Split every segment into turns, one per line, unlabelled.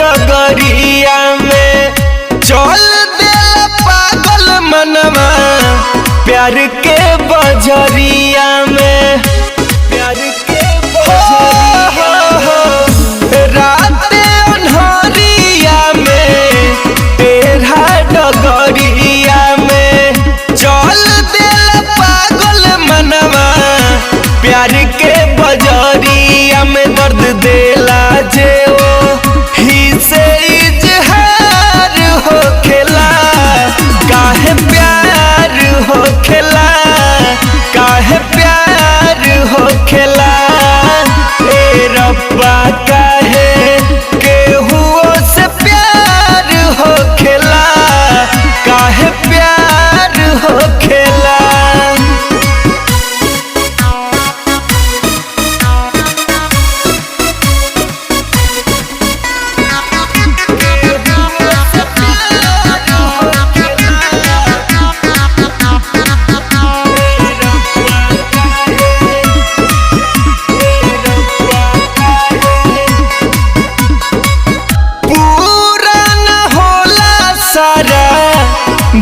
डगरिया में चल दिल पागल मनवा प्यार के बजरिया में प्यार के रात अन्हरिया में तेरा डगरिया में चल दिल पागल मनवा प्यार के बजरिया में दर्द देला जे ही से इजहार हो खेला काहे प्यार हो खेला काहे प्यार हो खेला ए रब्बा काहे केहुओ से प्यार हो खेला काहे प्यार हो खेला।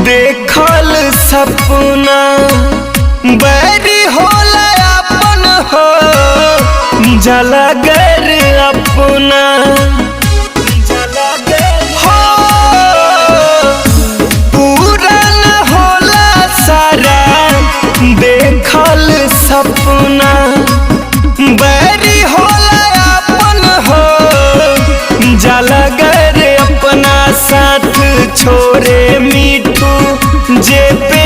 देखल सपना बैरी होला अपन हो जलगर अपना हो पूरा न होला सारा देखल सपना बैरी होला अपन हो जलगर अपना साथ छोड़े मीठू जे पे